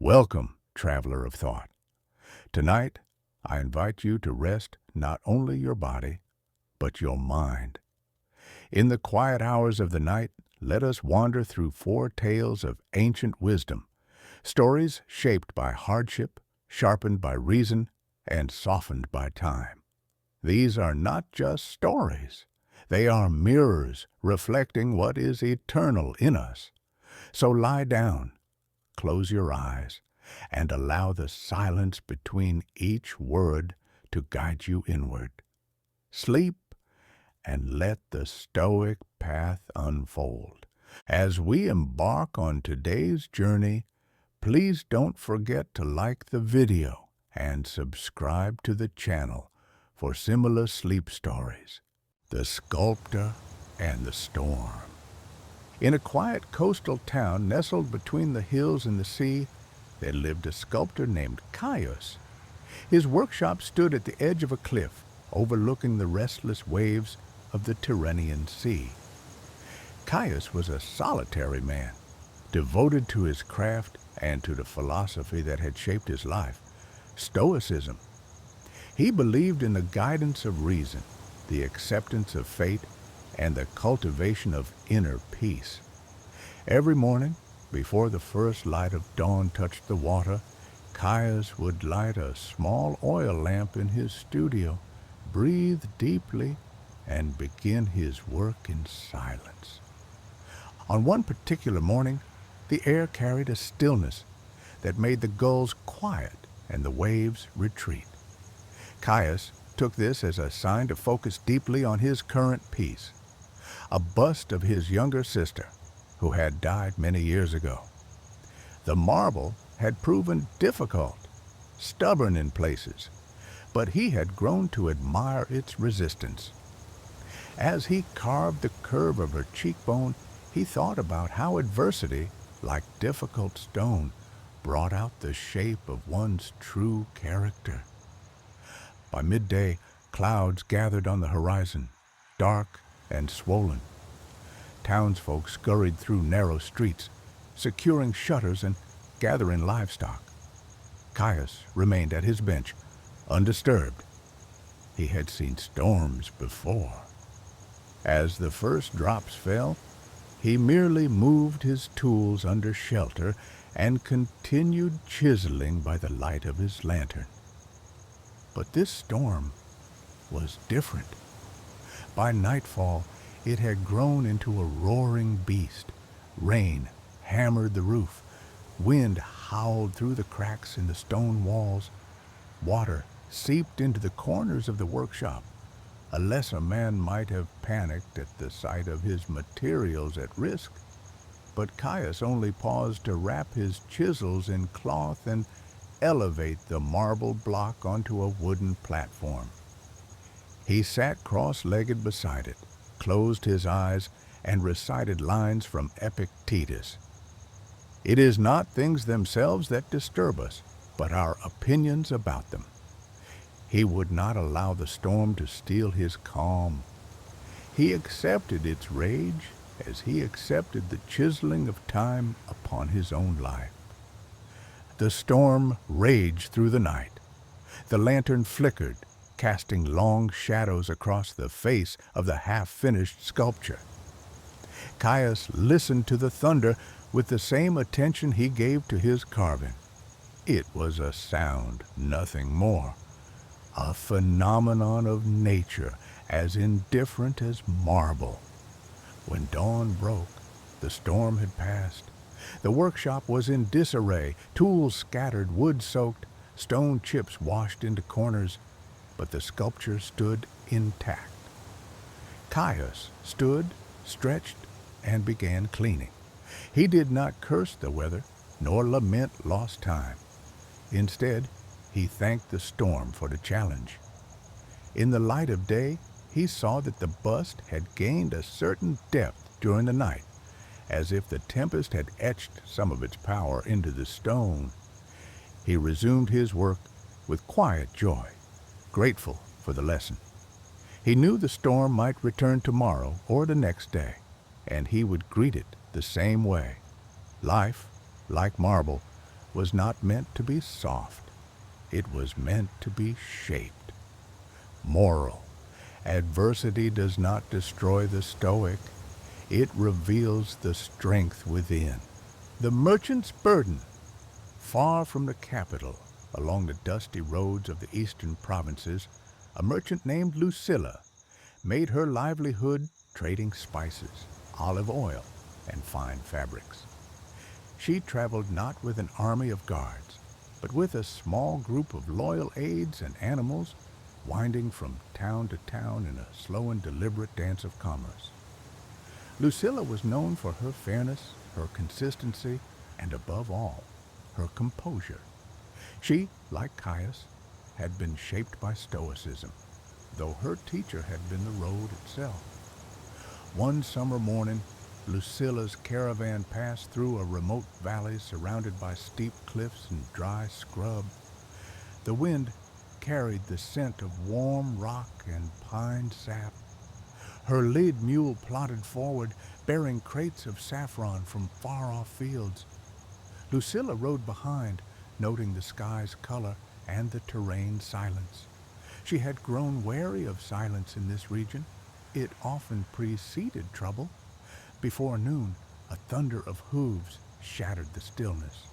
Welcome, traveler of thought. Tonight, I invite you to rest not only your body, but your mind. In the quiet hours of the night, let us wander through 4 tales of ancient wisdom, stories shaped by hardship, sharpened by reason, and softened by time. These are not just stories. They are mirrors reflecting what is eternal in us. So lie down, close your eyes, and allow the silence between each word to guide you inward. Sleep and let the Stoic path unfold. As we embark on today's journey, please don't forget to like the video and subscribe to the channel for similar sleep stories. The Sculptor and the Storm. In a quiet coastal town nestled between the hills and the sea, there lived a sculptor named Caius. His workshop stood at the edge of a cliff, overlooking the restless waves of the Tyrrhenian Sea. Caius was a solitary man, devoted to his craft and to the philosophy that had shaped his life, Stoicism. He believed in the guidance of reason, the acceptance of fate, and the cultivation of inner peace. Every morning, before the first light of dawn touched the water, Caius would light a small oil lamp in his studio, breathe deeply, and begin his work in silence. On one particular morning, the air carried a stillness that made the gulls quiet and the waves retreat. Caius took this as a sign to focus deeply on his current peace. A bust of his younger sister, who had died many years ago. The marble had proven difficult, stubborn in places, but he had grown to admire its resistance. As he carved the curve of her cheekbone, he thought about how adversity, like difficult stone, brought out the shape of one's true character. By midday, clouds gathered on the horizon, dark and swollen. Townsfolk scurried through narrow streets, securing shutters and gathering livestock. Caius remained at his bench, undisturbed. He had seen storms before. As the first drops fell, he merely moved his tools under shelter and continued chiseling by the light of his lantern. But this storm was different. By nightfall, it had grown into a roaring beast. Rain hammered the roof. Wind howled through the cracks in the stone walls. Water seeped into the corners of the workshop. A lesser man might have panicked at the sight of his materials at risk, but Caius only paused to wrap his chisels in cloth and elevate the marble block onto a wooden platform. He sat cross-legged beside it, closed his eyes, and recited lines from Epictetus. It is not things themselves that disturb us, but our opinions about them. He would not allow the storm to steal his calm. He accepted its rage as he accepted the chiseling of time upon his own life. The storm raged through the night. The lantern flickered, casting long shadows across the face of the half-finished sculpture. Caius listened to the thunder with the same attention he gave to his carving. It was a sound, nothing more. A phenomenon of nature, as indifferent as marble. When dawn broke, the storm had passed. The workshop was in disarray, tools scattered, wood soaked, stone chips washed into corners, but the sculpture stood intact. Caius stood, stretched, and began cleaning. He did not curse the weather, nor lament lost time. Instead, he thanked the storm for the challenge. In the light of day, he saw that the bust had gained a certain depth during the night, as if the tempest had etched some of its power into the stone. He resumed his work with quiet joy, grateful for the lesson. He knew the storm might return tomorrow or the next day, and he would greet it the same way. Life, like marble, was not meant to be soft. It was meant to be shaped. Moral. Adversity does not destroy the stoic. It reveals the strength within. The merchant's burden. Far from the capital, along the dusty roads of the eastern provinces, a merchant named Lucilla made her livelihood trading spices, olive oil, and fine fabrics. She traveled not with an army of guards, but with a small group of loyal aides and animals, winding from town to town in a slow and deliberate dance of commerce. Lucilla was known for her fairness, her consistency, and above all, her composure. She, like Caius, had been shaped by Stoicism, though her teacher had been the road itself. One summer morning, Lucilla's caravan passed through a remote valley surrounded by steep cliffs and dry scrub. The wind carried the scent of warm rock and pine sap. Her lead mule plodded forward, bearing crates of saffron from far-off fields. Lucilla rode behind, noting the sky's color and the terrain's silence. She had grown wary of silence in this region. It often preceded trouble. Before noon, a thunder of hooves shattered the stillness.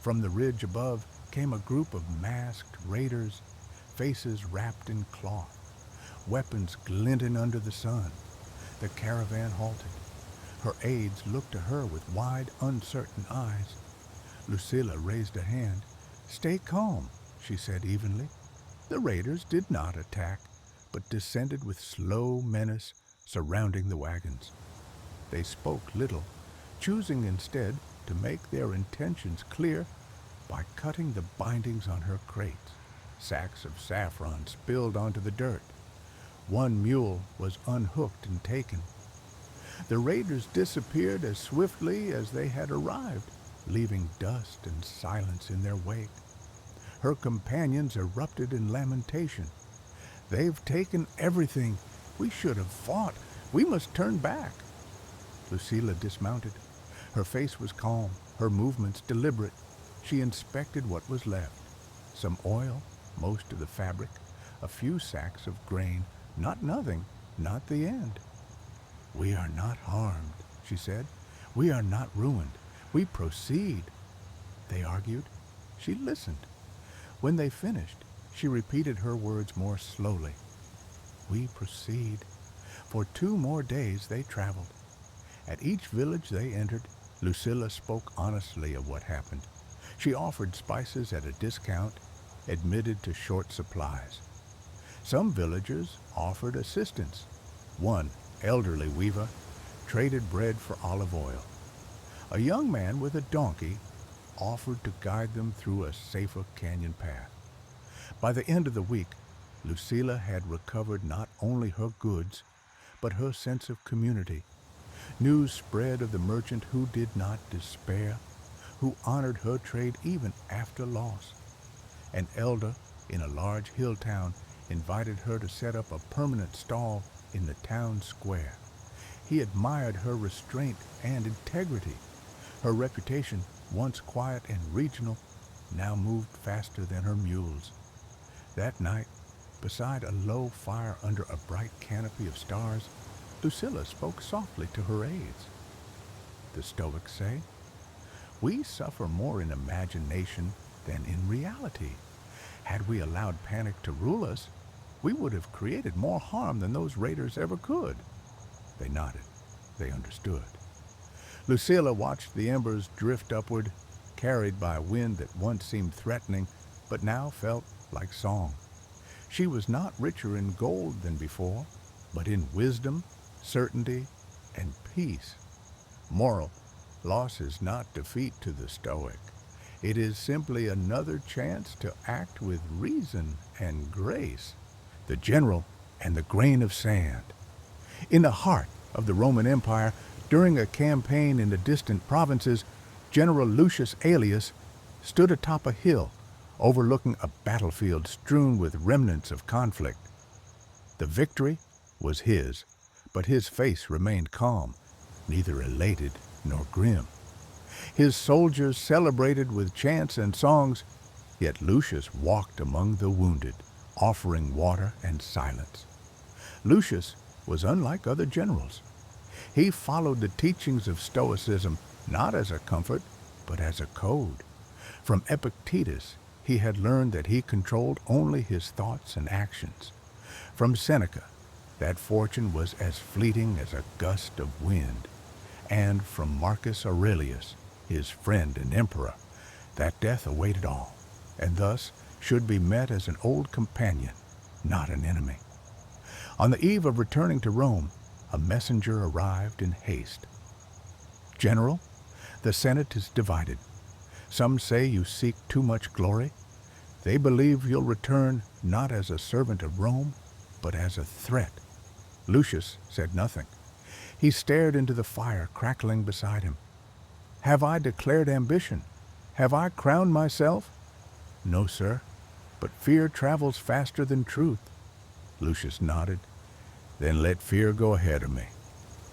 From the ridge above came a group of masked raiders, faces wrapped in cloth, weapons glinting under the sun. The caravan halted. Her aides looked to her with wide, uncertain eyes. Lucilla raised a hand. "Stay calm," she said evenly. The raiders did not attack, but descended with slow menace, surrounding the wagons. They spoke little, choosing instead to make their intentions clear by cutting the bindings on her crates. Sacks of saffron spilled onto the dirt. One mule was unhooked and taken. The raiders disappeared as swiftly as they had arrived, leaving dust and silence in their wake. Her companions erupted in lamentation. "They've taken everything. We should have fought. We must turn back." Lucilla dismounted. Her face was calm, her movements deliberate. She inspected what was left. Some oil, most of the fabric, a few sacks of grain, not nothing, not the end. "We are not harmed," she said. "We are not ruined. We proceed." They argued. She listened. When they finished, she repeated her words more slowly. "We proceed." For 2 more days they traveled. At each village they entered, Lucilla spoke honestly of what happened. She offered spices at a discount, admitted to short supplies. Some villagers offered assistance. One, elderly weaver, traded bread for olive oil. A young man with a donkey offered to guide them through a safer canyon path. By the end of the week, Lucilla had recovered not only her goods, but her sense of community. News spread of the merchant who did not despair, who honored her trade even after loss. An elder in a large hill town invited her to set up a permanent stall in the town square. He admired her restraint and integrity. Her reputation, once quiet and regional, now moved faster than her mules. That night, beside a low fire under a bright canopy of stars, Lucilla spoke softly to her aides. The Stoics say, "We suffer more in imagination than in reality. Had we allowed panic to rule us, we would have created more harm than those raiders ever could." They nodded. They understood. Lucilla watched the embers drift upward, carried by a wind that once seemed threatening, but now felt like song. She was not richer in gold than before, but in wisdom, certainty, and peace. Moral: loss is not defeat to the Stoic. It is simply another chance to act with reason and grace. The general and the grain of sand. In the heart of the Roman Empire, during a campaign in the distant provinces, General Lucius Aelius stood atop a hill overlooking a battlefield strewn with remnants of conflict. The victory was his, but his face remained calm, neither elated nor grim. His soldiers celebrated with chants and songs, yet Lucius walked among the wounded, offering water and silence. Lucius was unlike other generals. He followed the teachings of Stoicism not as a comfort, but as a code. From Epictetus, he had learned that he controlled only his thoughts and actions. From Seneca, that fortune was as fleeting as a gust of wind. And from Marcus Aurelius, his friend and emperor, that death awaited all, and thus should be met as an old companion, not an enemy. On the eve of returning to Rome, a messenger arrived in haste. General, the Senate is divided. Some say you seek too much glory. They believe you'll return not as a servant of Rome, but as a threat. Lucius said nothing. He stared into the fire crackling beside him. Have I declared ambition? Have I crowned myself? No, sir, but fear travels faster than truth. Lucius nodded. Then let fear go ahead of me.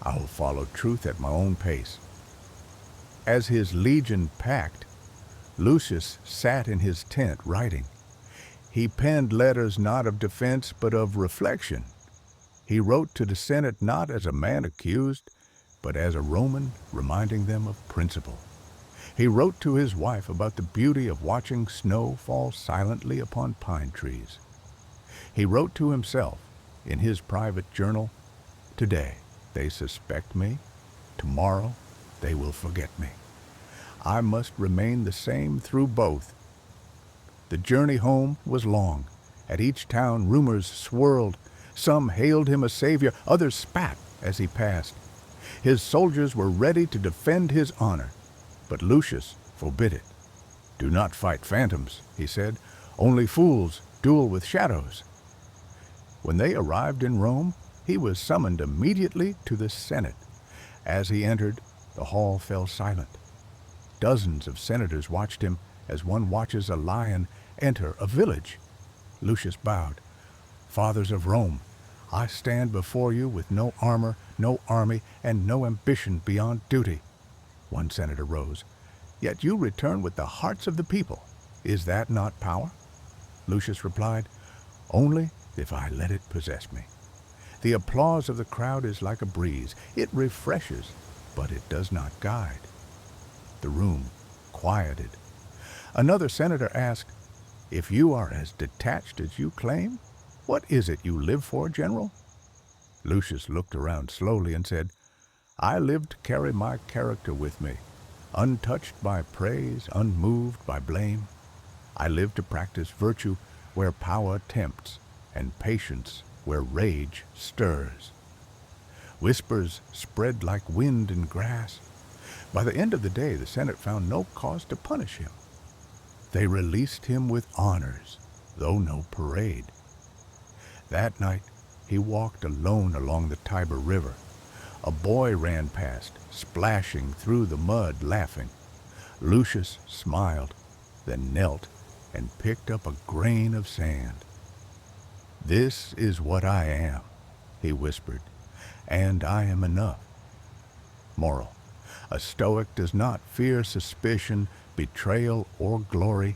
I will follow truth at my own pace. As his legion packed, Lucius sat in his tent writing. He penned letters not of defense but of reflection. He wrote to the Senate not as a man accused, but as a Roman reminding them of principle. He wrote to his wife about the beauty of watching snow fall silently upon pine trees. He wrote to himself in his private journal, Today they suspect me, tomorrow they will forget me. I must remain the same through both. The journey home was long. At each town rumors swirled. Some hailed him a savior, others spat as he passed. His soldiers were ready to defend his honor, but Lucius forbid it. Do not fight phantoms, he said. Only fools duel with shadows. When they arrived in Rome, he was summoned immediately to the Senate. As he entered, the hall fell silent. Dozens of senators watched him as one watches a lion enter a village. Lucius bowed. Fathers of Rome, I stand before you with no armor, no army, and no ambition beyond duty. One senator rose. Yet you return with the hearts of the people. Is that not power? Lucius replied, Only if I let it possess me. The applause of the crowd is like a breeze. It refreshes, but it does not guide. The room quieted. Another senator asked, If you are as detached as you claim, what is it you live for, General? Lucius looked around slowly and said, I live to carry my character with me, untouched by praise, unmoved by blame. I live to practice virtue where power tempts, and patience where rage stirs. Whispers spread like wind in grass. By the end of the day, the Senate found no cause to punish him. They released him with honors, though no parade. That night, he walked alone along the Tiber River. A boy ran past, splashing through the mud, laughing. Lucius smiled, then knelt and picked up a grain of sand. This is what I am, he whispered, and I am enough. Moral: a Stoic does not fear suspicion, betrayal, or glory.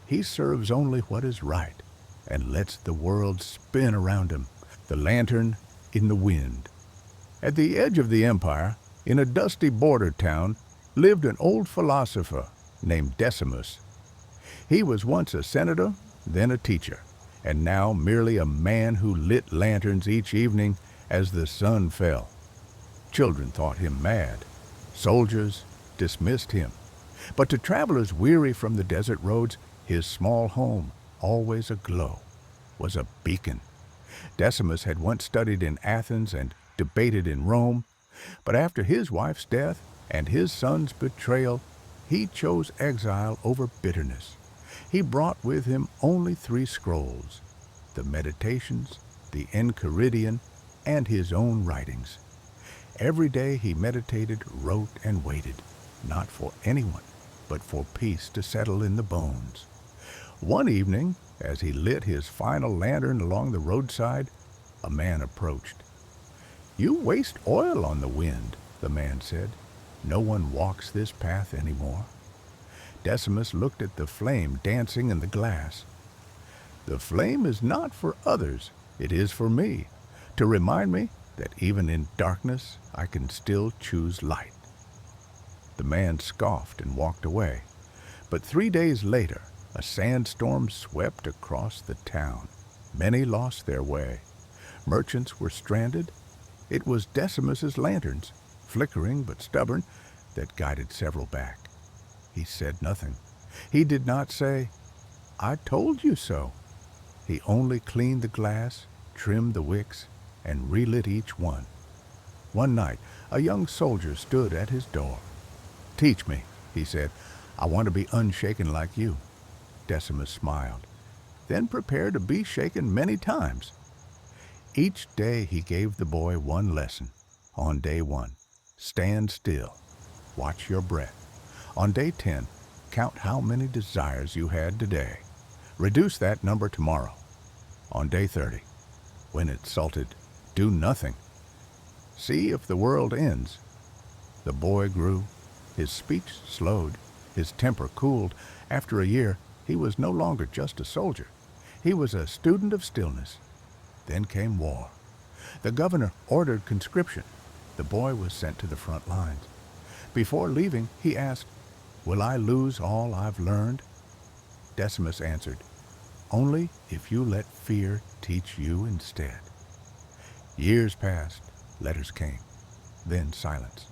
He serves only what is right and lets the world spin around him, the lantern in the wind. At the edge of the empire, in a dusty border town, lived an old philosopher named Decimus. He was once a senator, then a teacher, and now merely a man who lit lanterns each evening as the sun fell. Children thought him mad. Soldiers dismissed him. But to travelers weary from the desert roads, his small home, always aglow, was a beacon. Decimus had once studied in Athens and debated in Rome, but after his wife's death and his son's betrayal, he chose exile over bitterness. He brought with him only 3 scrolls, the Meditations, the Enchiridion, and his own writings. Every day he meditated, wrote, and waited, not for anyone, but for peace to settle in the bones. One evening, as he lit his final lantern along the roadside, a man approached. "You waste oil on the wind," the man said. No one walks this path anymore. Decimus looked at the flame dancing in the glass. The flame is not for others, it is for me, to remind me that even in darkness I can still choose light. The man scoffed and walked away, but 3 days later a sandstorm swept across the town. Many lost their way. Merchants were stranded. It was Decimus's lanterns, flickering but stubborn, that guided several back. He said nothing. He did not say, "I told you so." He only cleaned the glass, trimmed the wicks, and relit each one. One night, a young soldier stood at his door. "Teach me," he said. "I want to be unshaken like you." Decimus smiled. "Then prepare to be shaken many times." Each day he gave the boy one lesson. On day 1, stand still. Watch your breath. On day 10, count how many desires you had today. Reduce that number tomorrow. On day 30, when it's salted, do nothing. See if the world ends. The boy grew. His speech slowed. His temper cooled. After a year, he was no longer just a soldier. He was a student of stillness. Then came war. The governor ordered conscription. The boy was sent to the front lines. Before leaving, he asked, "Will I lose all I've learned?" Decimus answered, "Only if you let fear teach you instead." Years passed. Letters came. Then silence.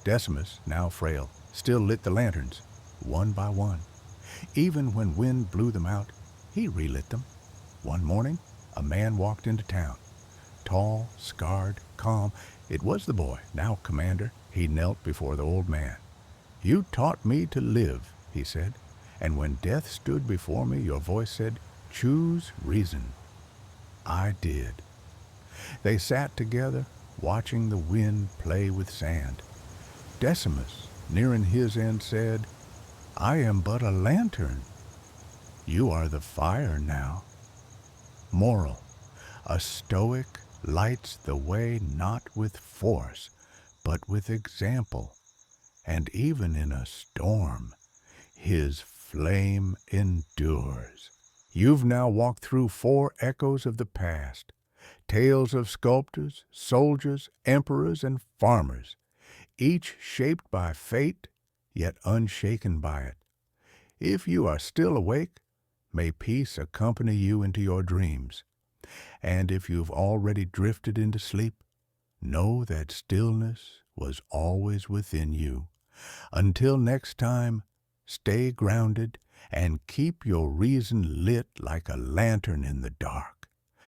Decimus, now frail, still lit the lanterns, one by one. Even when wind blew them out, he relit them. One morning, a man walked into town. Tall, scarred, calm. It was the boy, now commander. He knelt before the old man. "You taught me to live," he said, "and when death stood before me, your voice said, 'Choose reason.' I did." They sat together, watching the wind play with sand. Decimus, nearing his end, said, "I am but a lantern. You are the fire now." Moral: a Stoic lights the way not with force, but with example, and even in a storm, his flame endures. You've now walked through 4 echoes of the past, tales of sculptors, soldiers, emperors, and farmers, each shaped by fate, yet unshaken by it. If you are still awake, may peace accompany you into your dreams. And if you've already drifted into sleep, know that stillness was always within you. Until next time, stay grounded and keep your reason lit like a lantern in the dark.